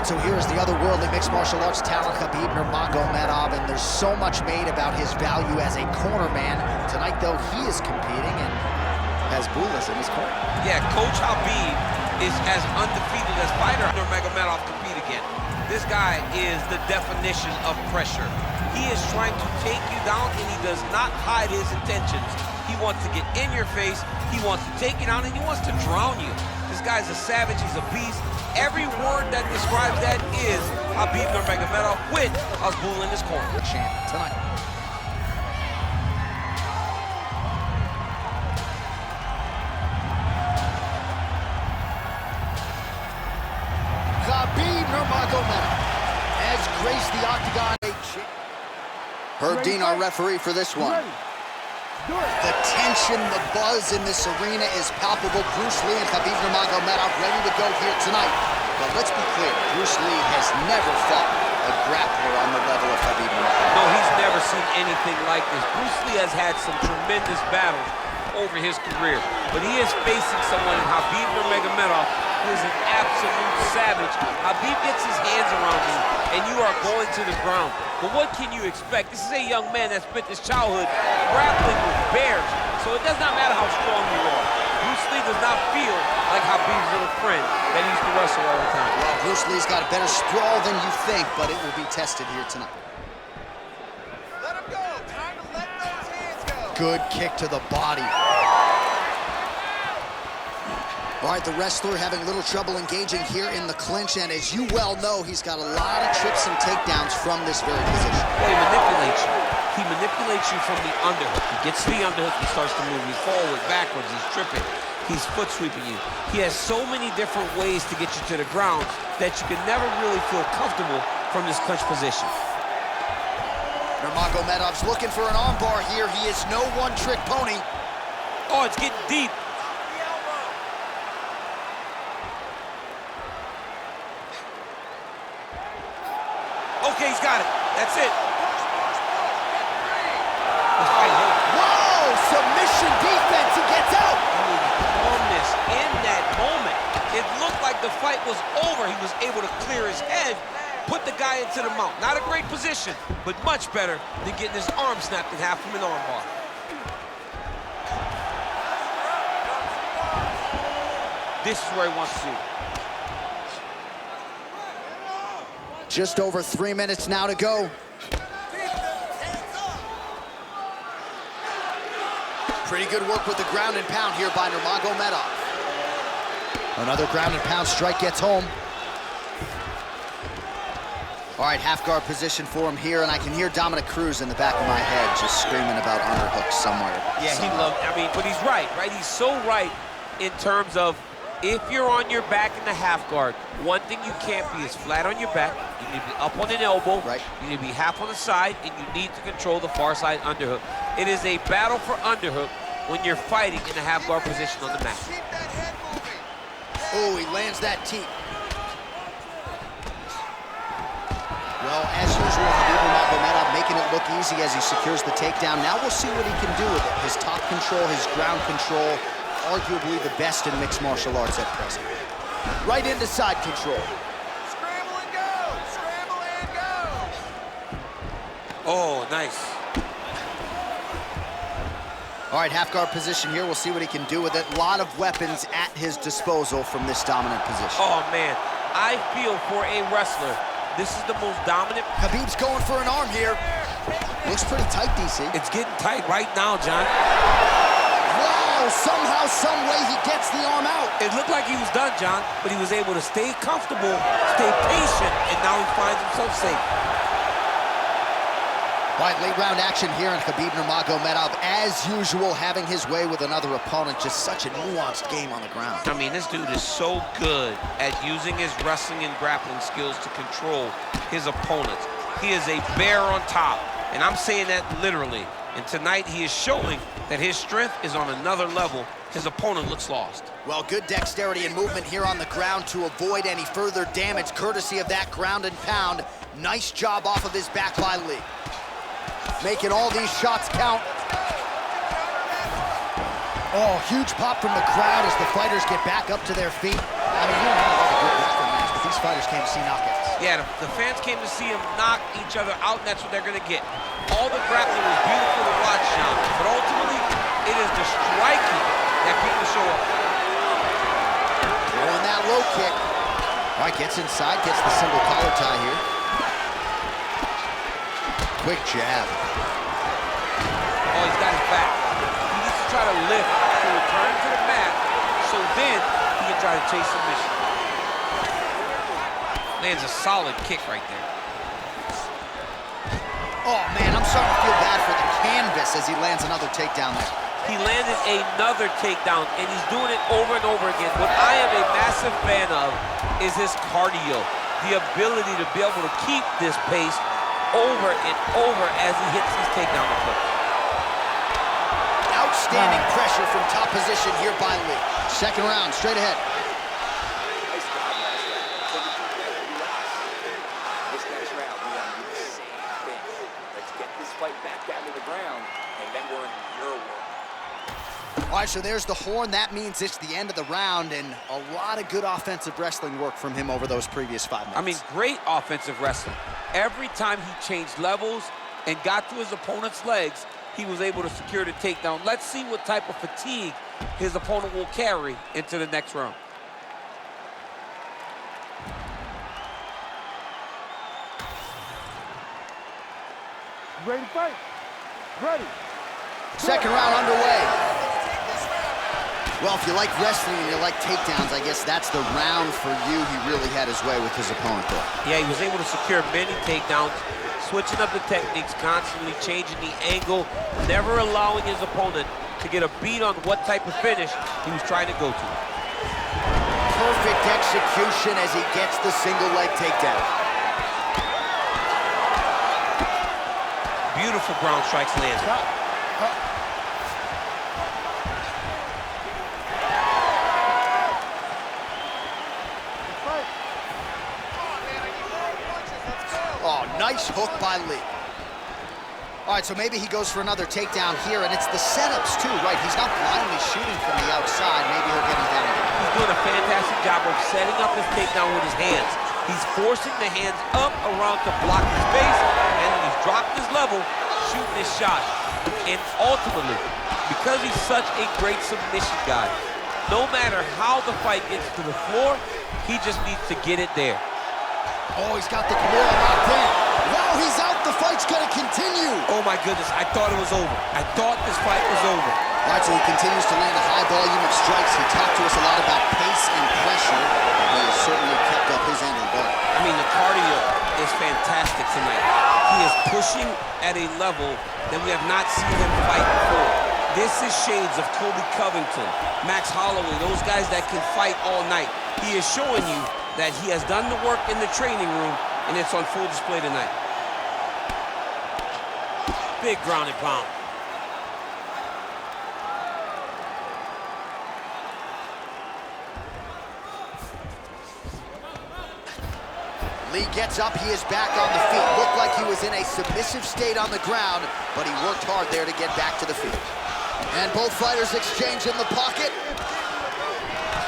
right, so here's the otherworldly mixed martial arts talent, Khabib Nurmagomedov, and there's so much made about his value as a corner man. Tonight, though, he is competing and has Bulas in his corner. Yeah, Coach Habib is as undefeated as fighter Nurmagomedov compete again. This guy is the definition of pressure. He is trying to take you down, and he does not hide his intentions. He wants to get in your face, he wants to take you down, and he wants to drown you. This guy's a savage, he's a beast. Every word that describes that is Khabib Nurmagomedov with Azbul in his corner. Champ tonight. Khabib Nurmagomedov has graced the octagon. Herb Dean, our referee for this one. The tension, the buzz in this arena is palpable. Bruce Lee and Khabib Nurmagomedov ready to go here tonight. But let's be clear, Bruce Lee has never fought a grappler on the level of Khabib Nurmagomedov. No, he's never seen anything like this. Bruce Lee has had some tremendous battles over his career, but he is facing someone in Khabib Nurmagomedov who is an absolute savage. Khabib gets his hands around you, and you are going to the ground. But what can you expect? This is a young man that spent his childhood grappling with bears, so it does not matter how strong you are. Bruce Lee does not feel like Khabib's little friend that he used to wrestle all the time. Well, Bruce Lee's got a better sprawl than you think, but it will be tested here tonight. Let him go. Time to let those hands go. Good kick to the body. All right, the wrestler having a little trouble engaging here in the clinch, and as you well know, he's got a lot of trips and takedowns from this very position. Well, he manipulates you. He manipulates you from the underhook. He gets to the underhook, he starts to move. He's forward, backwards, he's tripping. He's foot sweeping you. He has so many different ways to get you to the ground that you can never really feel comfortable from this clinch position. Nurmagomedov's looking for an armbar here. He is no one-trick pony. Oh, it's getting deep. Okay, he's got it. That's it. Whoa! Submission defense. He gets out. Calmness in that moment. It looked like the fight was over. He was able to clear his head, put the guy into the mount. Not a great position, but much better than getting his arm snapped in half from an armbar. This is where he wants to shoot. Just over 3 minutes now to go. Pretty good work with the ground and pound here by Nurmagomedov. Another ground and pound strike gets home. All right, half guard position for him here, and I can hear Dominic Cruz in the back of my head just screaming about underhooks somewhere. Yeah, he loved, but he's right? He's so right in terms of if you're on your back in the half guard, one thing you can't be is flat on your back. You need to be up on an elbow. Right. You need to be half on the side, and you need to control the far side underhook. It is a battle for underhook when you're fighting in a half guard position on the mat. Keep that head moving. Oh, he lands that teep. Well, as usual, Khabib Nurmagomedov making it look easy as he secures the takedown. Now we'll see what he can do with it. His top control, his ground control, arguably the best in mixed martial arts at present. Right into side control. Scramble and go. Scramble and go. Oh, nice. All right, half guard position here. We'll see what he can do with it. A lot of weapons at his disposal from this dominant position. Oh, man. I feel for a wrestler, this is the most dominant. Khabib's going for an arm here. Looks pretty tight, DC. It's getting tight right now, John. Wow, somehow, some way he gets the arm out. It looked like he was done, John, but he was able to stay comfortable, stay patient, and now he finds himself safe. All right, late round action here in Khabib Nurmagomedov, as usual, having his way with another opponent. Just such a nuanced game on the ground. I mean, this dude is so good at using his wrestling and grappling skills to control his opponents. He is a bear on top, and I'm saying that literally. And tonight, he is showing that his strength is on another level. His opponent looks lost. Well, good dexterity and movement here on the ground to avoid any further damage, courtesy of that ground and pound. Nice job off of his back by Lee. Making all these shots count. Oh, huge pop from the crowd as the fighters get back up to their feet. I mean, you don't have a good wrestling match, but these fighters fighters came to see knockouts. Yeah, the fans came to see him knock each other out, and that's what they're going to get. All the grappling was beautiful to watch, Sean, but ultimately, it is the striking that people show up. Throwing that low kick. All right, gets inside, gets the single collar tie here. Quick jab. Oh, he's got his back. He needs to try to lift to return to the mat, so then he can try to chase submission. Lands a solid kick right there. Oh, man, I'm starting to feel bad for the canvas as he lands another takedown there. He landed another takedown, and he's doing it over and over again. What I am a massive fan of is his cardio, the ability to be able to keep this pace over and over as he hits these takedown attempts. Outstanding pressure from top position here by Lee. Second round, straight ahead. This next round, we want to do the same thing. Let's get this fight back down to the ground, and then we're in your world. All right, so there's the horn. That means it's the end of the round, and a lot of good offensive wrestling work from him over those previous 5 minutes. I mean, great offensive wrestling. Every time he changed levels and got to his opponent's legs, he was able to secure the takedown. Let's see what type of fatigue his opponent will carry into the next round. Ready to fight? Ready. Second round underway. Well, if you like wrestling and you like takedowns, I guess that's the round for you. He really had his way with his opponent there. Yeah, he was able to secure many takedowns, switching up the techniques, constantly changing the angle, never allowing his opponent to get a beat on what type of finish he was trying to go to. Perfect execution as he gets the single leg takedown. Beautiful ground strikes landed. Oh, nice hook by Lee. All right, so maybe he goes for another takedown here, and it's the setups too, right? He's not blindly shooting from the outside. Maybe he'll get him down again. He's doing a fantastic job of setting up his takedown with his hands. He's forcing the hands up around to block his base, and then he's dropping his level, shooting his shot. And ultimately, because he's such a great submission guy, no matter how the fight gets to the floor, he just needs to get it there. Oh, he's got the Kimura locked in. Wow, he's out. The fight's gonna continue. Oh my goodness, I thought it was over. I thought this fight was over. All right, so he continues to land a high volume of strikes. He talked to us a lot about pace and pressure. He has certainly kept up his end of the bar. I mean, the cardio is fantastic tonight. He is pushing at a level that we have not seen him fight before. This is shades of Colby Covington, Max Holloway, those guys that can fight all night. He is showing you that he has done the work in the training room, and it's on full display tonight. Big ground and pound. Lee gets up, he is back on the feet. Looked like he was in a submissive state on the ground, but he worked hard there to get back to the feet. And both fighters exchange in the pocket.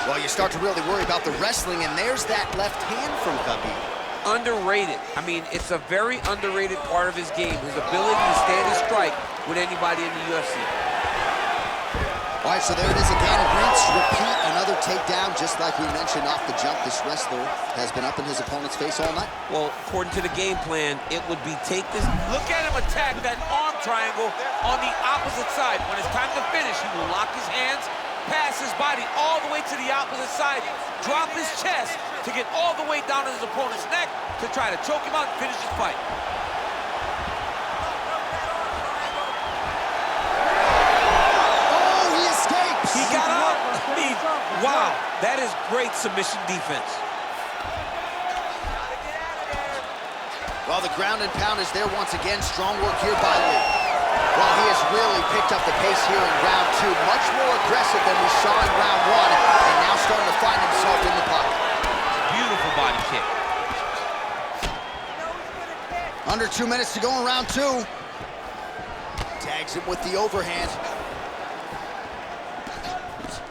Well, you start to really worry about the wrestling, and there's that left hand from Khabib. Underrated. I mean, it's a very underrated part of his game, his ability to stand and strike with anybody in the UFC. All right, so there it is again. Rinse, repeat, another takedown, just like we mentioned off the jump. This wrestler has been up in his opponent's face all night. Well, according to the game plan, it would be take this. Look at him attack that arm triangle on the opposite side. When it's time to finish, he will lock his hands, pass his body all the way to the opposite side, drop his chest to get all the way down to his opponent's neck to try to choke him out and finish his fight. Oh, he escapes! He got out. I mean, wow, that is great submission defense. Well, the ground and pound is there once again. Strong work here by Lee. Well, he has really picked up the pace here in round two. Much more aggressive than we saw in round one, and now starting to find himself in the pocket. Beautiful body kick. Under 2 minutes to go in round two. Tags him with the overhand.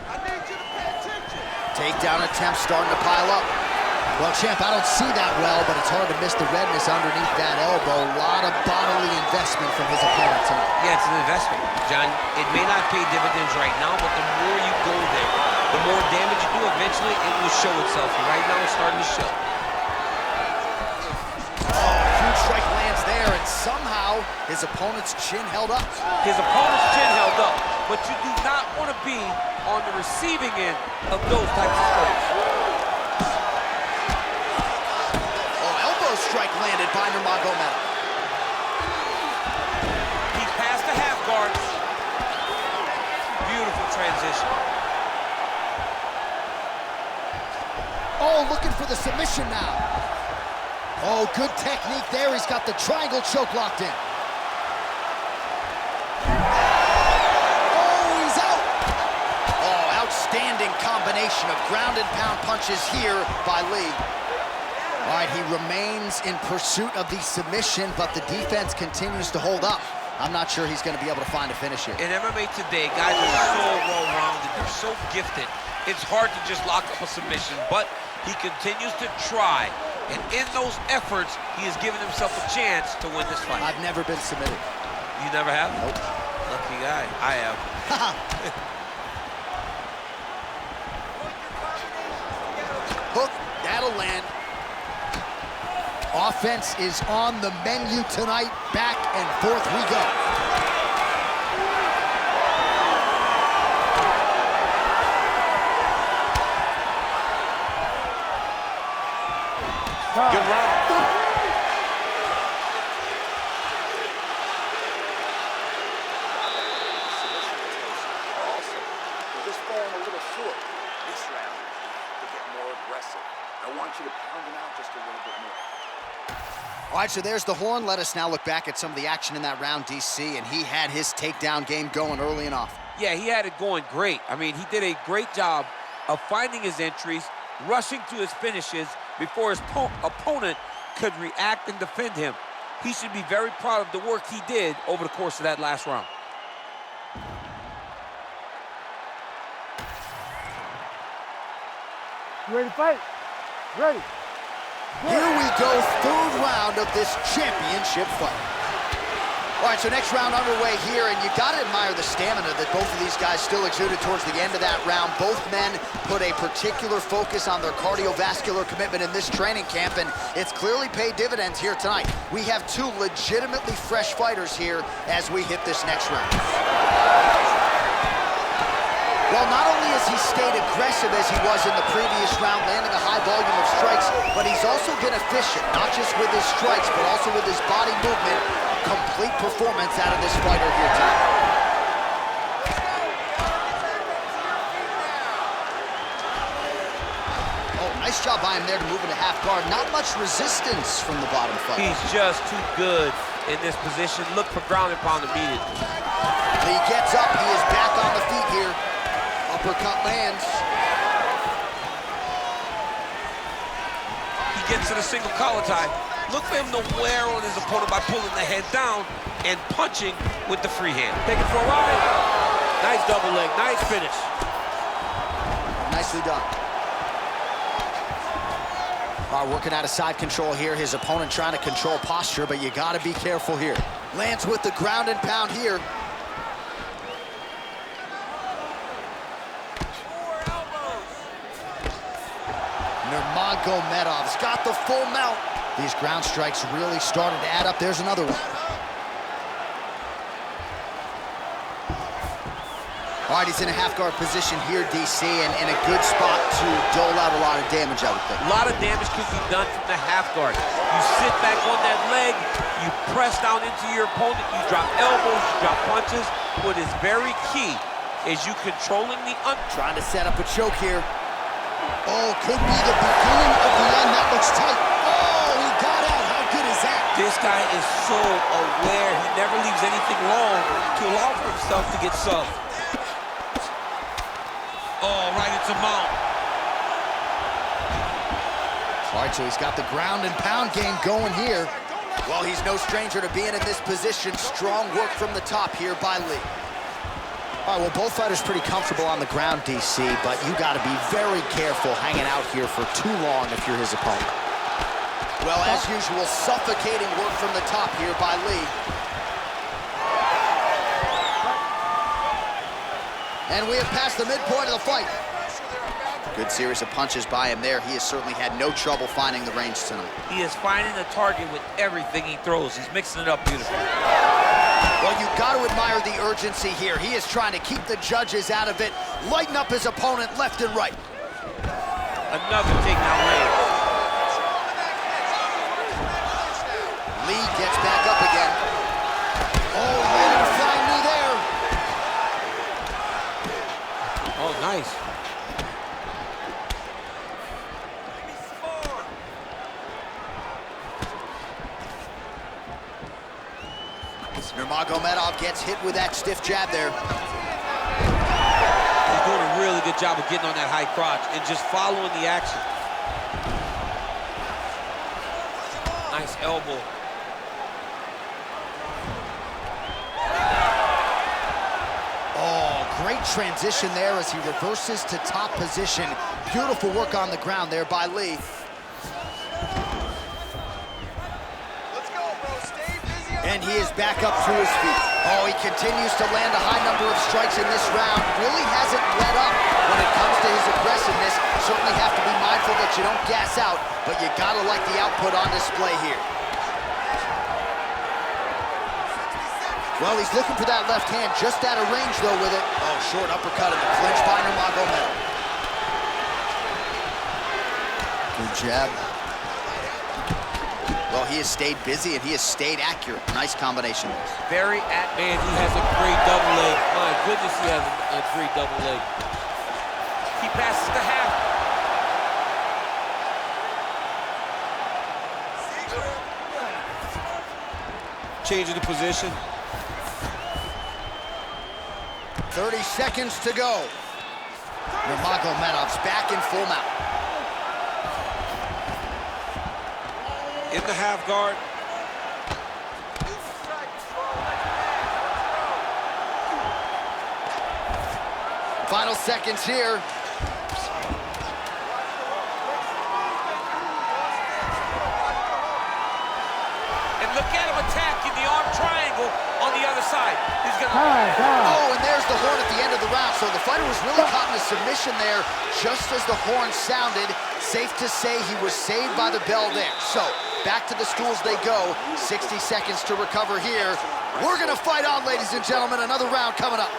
I need you to pay attention. Takedown attempts starting to pile up. Well, champ, I don't see that well, but it's hard to miss the redness underneath that elbow. A lot of bodily investment from his opponent tonight. Yeah, it's an investment, John. It may not pay dividends right now, but the more you go there, the more damage you do, eventually it will show itself. And right now it's starting to show. Oh, huge strike lands there, and somehow his opponent's chin held up. His opponent's chin held up, but you do not want to be on the receiving end of those types of strikes. Strike landed by Nurmagomedov. He passed the half guard. Beautiful transition. Oh, looking for the submission now. Oh, good technique there. He's got the triangle choke locked in. Oh, he's out. Oh, outstanding combination of ground and pound punches here by Lee. All right, he remains in pursuit of the submission, but the defense continues to hold up. I'm not sure he's going to be able to find a finish here. In MMA today, guys are so well-rounded, they're so gifted. It's hard to just lock up a submission, but he continues to try. And in those efforts, he has given himself a chance to win this fight. I've never been submitted. You never have? Nope. Lucky guy. I have. Hook, that'll land. Offense is on the menu tonight. Back and forth we go. Good round. You're just falling a little short. This round, to get more aggressive. I want you to pound him out just a little bit more. All right, so there's the horn. Let us now look back at some of the action in that round, DC, and he had his takedown game going early and often. Yeah, he had it going great. I mean, he did a great job of finding his entries, rushing to his finishes before his opponent could react and defend him. He should be very proud of the work he did over the course of that last round. You ready to fight? Ready. Here we go, third round of this championship fight. All right, so next round underway here, and you got to admire the stamina that both of these guys still exuded towards the end of that round. Both men put a particular focus on their cardiovascular commitment in this training camp, and it's clearly paid dividends here tonight. We have two legitimately fresh fighters here as we hit this next round. Well, not only has he stayed aggressive as he was in the previous round, landing a high volume of strikes, but he's also been efficient, not just with his strikes, but also with his body movement. Complete performance out of this fighter here tonight. Oh, nice job by him there to move into half guard. Not much resistance from the bottom fighter. He's just too good in this position. Look for ground and pound immediately. Lee gets up. He is back on the feet here. Uppercut lands. He gets to the single collar tie. Look for him to wear on his opponent by pulling the head down and punching with the free hand. Take it for a ride. Nice double leg, nice finish. Nicely done. All right, working out of side control here. His opponent trying to control posture, but you got to be careful here. Lands with the ground and pound here. Nurmagomedov's got the full mount. These ground strikes really started to add up. There's another one. All right, he's in a half-guard position here, DC, and in a good spot to dole out a lot of damage, I would think. A lot of damage could be done from the half guard. You sit back on that leg, you press down into your opponent, you drop elbows, you drop punches. What is very key is you controlling the Trying to set up a choke here. Oh, could be the beginning of the end. That looks tight. Oh, he got out. How good is that? This guy is so aware. He never leaves anything long to allow for himself to get subbed. Oh, right into mount. All right, so he's got the ground and pound game going here. Well, he's no stranger to being in this position. Strong work from the top here by Lee. All right, well, both fighters pretty comfortable on the ground, DC, but you got to be very careful hanging out here for too long if you're his opponent. Well, as usual, suffocating work from the top here by Lee. And we have passed the midpoint of the fight. Good series of punches by him there. He has certainly had no trouble finding the range tonight. He is finding the target with everything he throws. He's mixing it up beautifully. Well, you've got to admire the urgency here. He is trying to keep the judges out of it, lighten up his opponent left and right. Another takedown range. Lee gets back up again. Oh, man, flying knee there. Oh, nice. Nurmagomedov gets hit with that stiff jab there. He's doing a really good job of getting on that high crotch and just following the action. Nice elbow. Oh, great transition there as he reverses to top position. Beautiful work on the ground there by Lee. And he is back up to his feet. Oh, he continues to land a high number of strikes in this round. Really hasn't let up when it comes to his aggressiveness. Certainly have to be mindful that you don't gas out, but you gotta like the output on display here. Well, he's looking for that left hand, just out of range though with it. Oh, short uppercut in the clinch by Nurmagomedov. Good jab. Well, he has stayed busy and he has stayed accurate. Nice combination. Very Man, he has a great double leg. My goodness, he has a great double leg. He passes the half. Changing the position. 30 seconds to go. Nurmagomedov's back in full mount. In the half guard. Final seconds here. And look at him attacking the arm triangle on the other side. He's gonna... Oh, and there's the horn at the end of the round. So the fighter was really caught in a submission there just as the horn sounded. Safe to say he was saved by the bell there. So back to the stools they go. 60 seconds to recover here. We're gonna fight on, ladies and gentlemen. Another round coming up.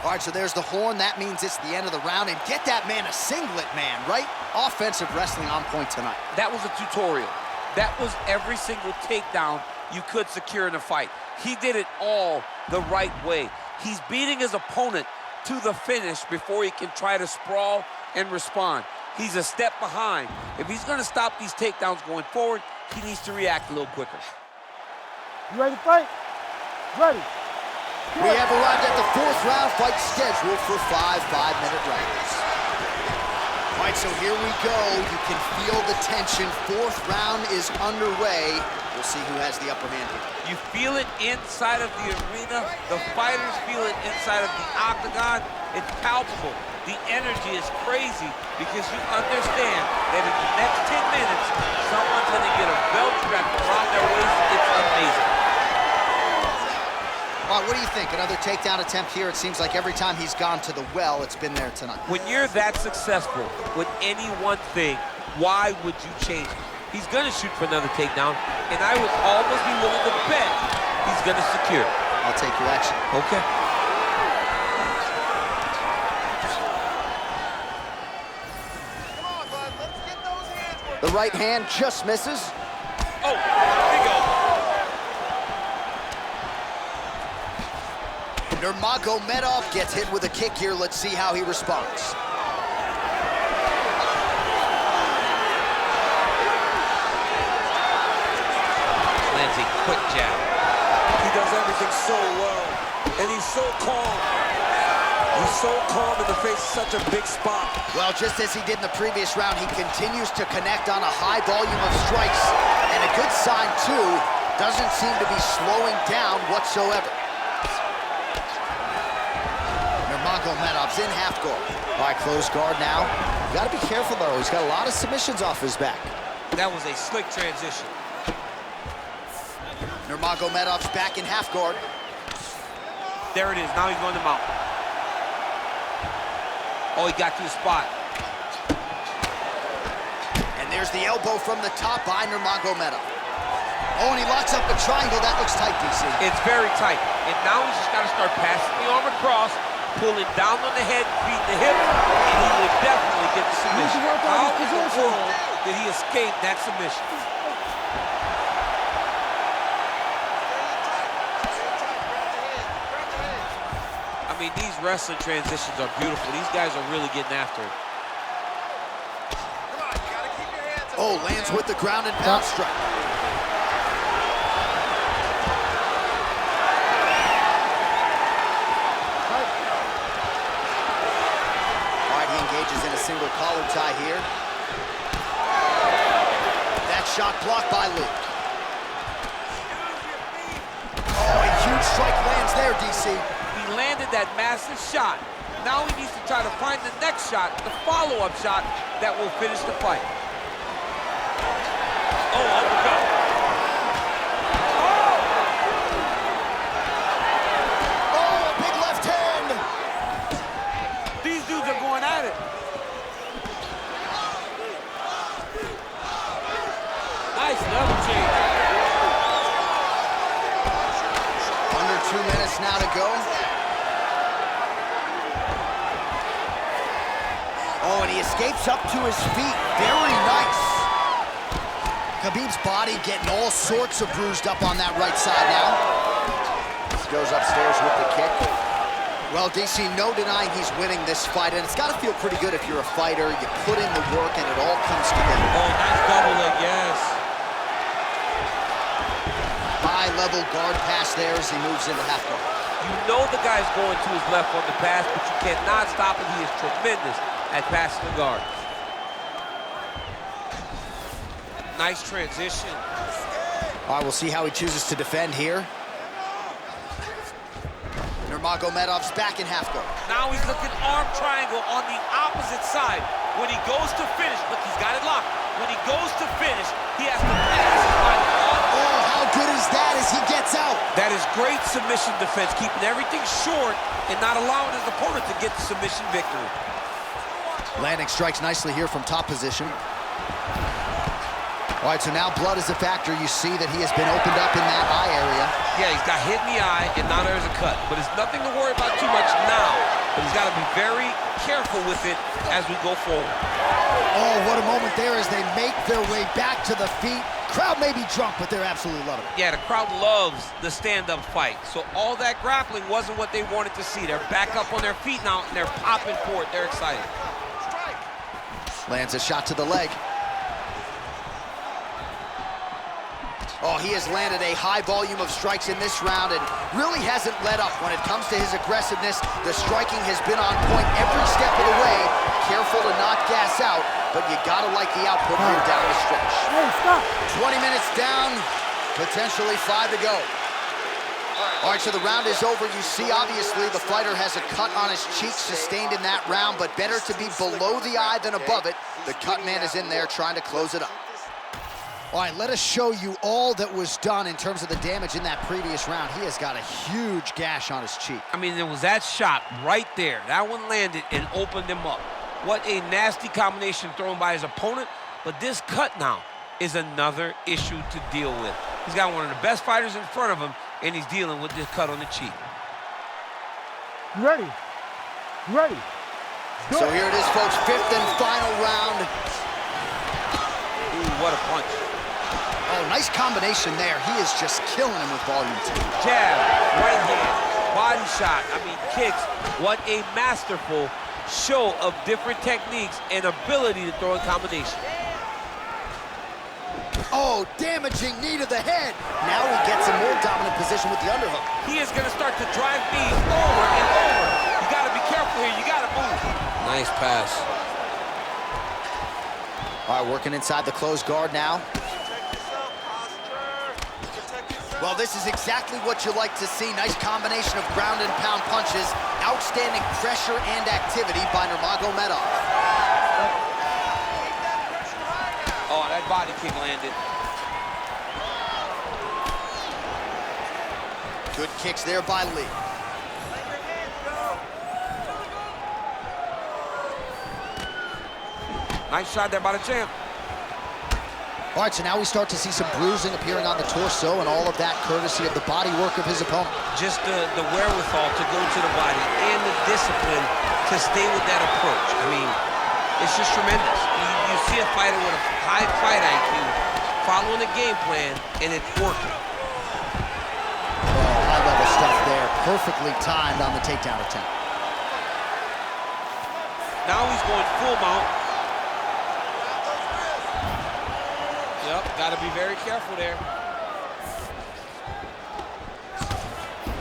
All right, so there's the horn. That means it's the end of the round. And get that man a singlet, man, right? Offensive wrestling on point tonight. That was a tutorial. That was every single takedown you could secure in a fight. He did it all the right way. He's beating his opponent to the finish before he can try to sprawl and respond. He's a step behind. If he's gonna stop these takedowns going forward, he needs to react a little quicker. You ready to fight? Ready. We have arrived at the fourth round fight scheduled for 5 5-minute rounds. All right, so here we go. You can feel the tension. Fourth round is underway. We'll see who has the upper hand here. You feel it inside of the arena. The fighters feel it inside of the octagon. It's palpable. The energy is crazy because you understand that in the next 10 minutes, someone's going to get a belt wrapped around their waist. It's amazing. All right, what do you think? Another takedown attempt here. It seems like every time he's gone to the well, it's been there tonight. When you're that successful with any one thing, why would you change it? He's going to shoot for another takedown, and I would almost be willing to bet he's going to secure it. I'll take your action. Okay. Come on, bud. Let's get those hands working. The right hand just misses. Oh, big elbow. Nurmagomedov gets hit with a kick here. Let's see how he responds. Lands a quick jab. He does everything so well, and he's so calm. He's so calm in the face of such a big spot. Well, just as he did in the previous round, he continues to connect on a high volume of strikes. And a good sign, too, doesn't seem to be slowing down whatsoever. in half guard. All right, close guard now. You gotta be careful, though. He's got a lot of submissions off his back. That was a slick transition. Nurmagomedov's back in half guard. There it is. Now he's going to mount. Oh, he got to the spot. And there's the elbow from the top by Nurmagomedov. Oh, and he locks up a triangle. That looks tight, DC. It's very tight. And now he's just got to start passing the arm across, pulling down on the head, beating the hip, and he will definitely get the submission. How in the world did he escape that submission? I mean, these wrestling transitions are beautiful. These guys are really getting after it. Oh, lands with the ground and pound strike. In a single collar tie here. That shot blocked by Lee. Oh, a huge strike lands there, DC. He landed that massive shot. Now he needs to try to find the next shot, the follow-up shot that will finish the fight. Oh, uppercut. Oh, a big left hand. These dudes are going at it. Nice level change. Under 2 minutes now to go. Oh, and he escapes up to his feet. Very nice. Khabib's body getting all sorts of bruised up on that right side now. He goes upstairs with the kick. Well, DC, no denying he's winning this fight, and it's got to feel pretty good if you're a fighter. You put in the work, and it all comes together. Oh, nice double leg, yes. High-level guard pass there as he moves into half guard. You know the guy's going to his left on the pass, but you cannot stop him. He is tremendous at passing the guard. Nice transition. All right, we'll see how he chooses to defend here. Nurmagomedov's back in half guard. Now he's looking arm triangle on the opposite side. When he goes to finish, look, he's got it locked. When he goes to finish, he has to pass by the arm. Oh, how good is that as he gets out? That is great submission defense, keeping everything short and not allowing his opponent to get the submission victory. Landing strikes nicely here from top position. All right, so now blood is a factor. You see that he has been opened up in that eye area. Yeah, he's got hit in the eye, and now there's a cut. But it's nothing to worry about too much now. But he's got to be very careful with it as we go forward. Oh, what a moment there as they make their way back to the feet. Crowd may be drunk, but they're absolutely loving it. Yeah, the crowd loves the stand-up fight. So all that grappling wasn't what they wanted to see. They're back up on their feet now, and they're popping for it. They're excited. Lands a shot to the leg. Oh, he has landed a high volume of strikes in this round and really hasn't let up when it comes to his aggressiveness. The striking has been on point every step of the way. Careful to not gas out, but you gotta like the output here down the stretch. Hey, stop. 20 minutes down, potentially 5 to go. All right, so the round is over. You see, obviously, the fighter has a cut on his cheek sustained in that round, but better to be below the eye than above it. The cut man is in there trying to close it up. All right, let us show you all that was done in terms of the damage in that previous round. He has got a huge gash on his cheek. I mean, there was that shot right there. That one landed and opened him up. What a nasty combination thrown by his opponent. But this cut now is another issue to deal with. He's got one of the best fighters in front of him, and he's dealing with this cut on the cheek. You ready? You ready? So here it is, folks, 5th and final round. Ooh, what a punch. Oh, nice combination there. He is just killing him with volume 2. Jab, right hand, body shot, I mean kicks. What a masterful show of different techniques and ability to throw in combination. Oh, damaging knee to the head. Now he gets a more dominant position with the underhook. He is gonna start to drive knees over and over. You gotta be careful here, you gotta move. Nice pass. All right, working inside the closed guard now. Well, this is exactly what you like to see. Nice combination of ground and pound punches. Outstanding pressure and activity by Nurmagomedov. Oh, that body kick landed. Good kicks there by Lee. Nice shot there by the champ. All right, so now we start to see some bruising appearing on the torso, and all of that courtesy of the body work of his opponent. Just the wherewithal to go to the body and the discipline to stay with that approach. I mean, it's just tremendous. You see a fighter with a high fight IQ following a game plan, and it's working. Oh, high-level stuff there. Perfectly timed on the takedown attempt. Now he's going full mount. Yep, got to be very careful there.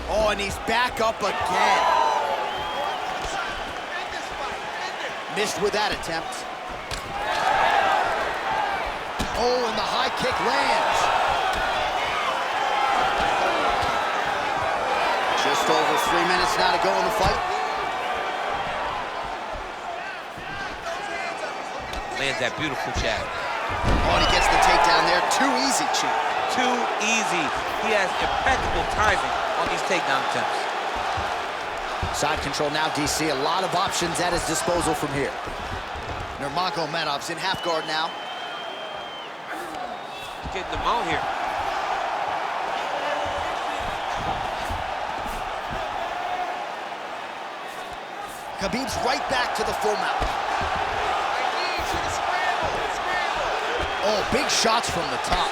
Oh, and he's back up again. Missed with that attempt. Oh, and the high kick lands. Just over 3 minutes now to go in the fight. Lands that beautiful jab. Oh, and he gets the takedown there. Too easy, Chief. Too easy. He has impeccable timing on these takedown attempts. Side control now, DC. A lot of options at his disposal from here. Nurmagomedov's in half guard now. He's getting them out here. Khabib's right back to the full mount. Oh, big shots from the top.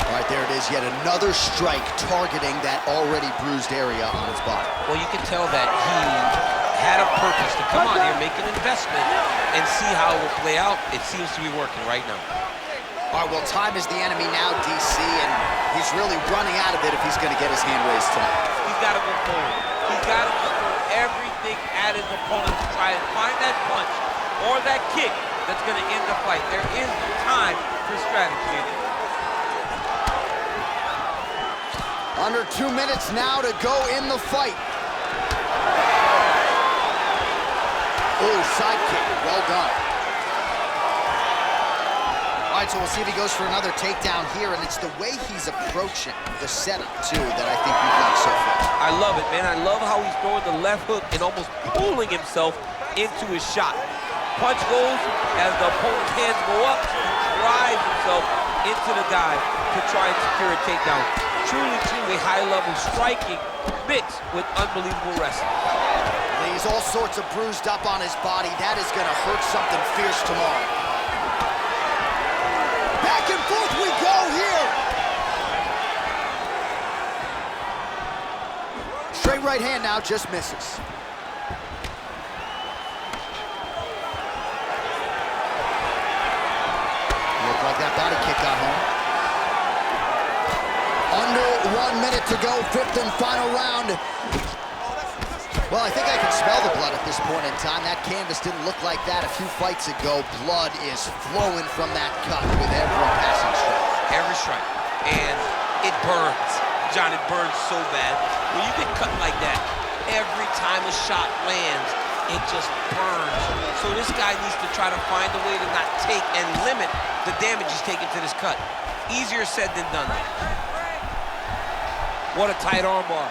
All right, there it is, yet another strike targeting that already bruised area on his body. Well, you can tell that he had a purpose to come out here, make an investment, and see how it will play out. It seems to be working right now. All right, well, time is the enemy now, DC, and he's really running out of it if he's going to get his hand raised tonight. He's got to go forward. He's got to throw everything at his opponent to try and find that punch or that kick that's going to end the fight. There is no time for strategy. Under 2 minutes now to go in the fight. Oh, side kick, well done. All right, so we'll see if he goes for another takedown here, and it's the way he's approaching the setup, too, that I think we've liked so far. I love it, man. I love how he's throwing the left hook and almost pulling himself into his shot. Punch goes as the opponent's hands go up, he drives himself into the dive to try and secure a takedown. Truly, truly high-level striking mixed with unbelievable wrestling. He's all sorts of bruised up on his body. That is going to hurt something fierce tomorrow. Back and forth we go here. Straight right hand now, just misses. Looked like that body kick got home. Under 1 minute to go, fifth and final round. Well, I think I can smell the blood at this point in time. That canvas didn't look like that a few fights ago. Blood is flowing from that cut with every passing strike. Every strike. And it burns. John, it burns so bad. When you get cut like that, every time a shot lands, it just burns. So this guy needs to try to find a way to not take and limit the damage he's taking to this cut. Easier said than done. What a tight arm bar.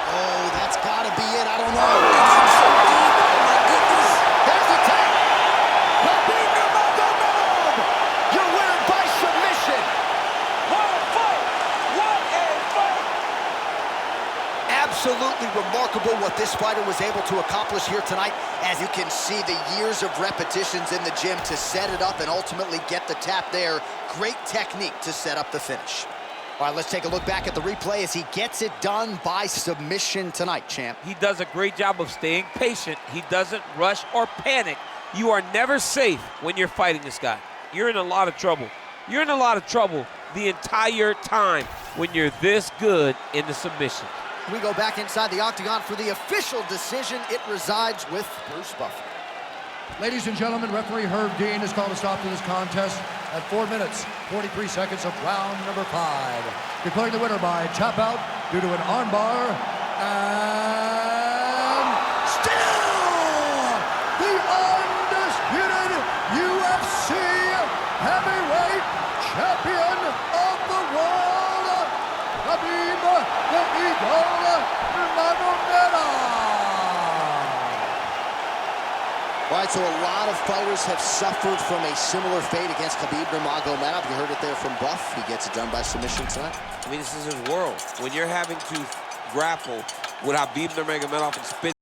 Oh, that's gotta be it. I don't know. It's so deep. Oh my goodness. There's the tap. Khabib Nurmagomedov. You're winning by submission. What a fight! What a fight! Absolutely remarkable what this fighter was able to accomplish here tonight. As you can see, the years of repetitions in the gym to set it up and ultimately get the tap there. Great technique to set up the finish. All right, let's take a look back at the replay as he gets it done by submission tonight, champ. He does a great job of staying patient. He doesn't rush or panic. You are never safe when you're fighting this guy. You're in a lot of trouble. You're in a lot of trouble the entire time when you're this good in the submission. We go back inside the octagon for the official decision. It resides with Bruce Buffer. Ladies and gentlemen, referee Herb Dean has called a stop to this contest at 4 minutes, 43 seconds of round number 5. Declaring the winner by tap out due to an armbar, and still the undisputed UFC heavyweight champion of the world, Khabib the Eagle Nurmagomedov. All right, so a lot of fighters have suffered from a similar fate against Khabib Nurmagomedov. You heard it there from Buff. He gets it done by submission tonight. I mean, this is his world. When you're having to grapple with Khabib Nurmagomedov and spin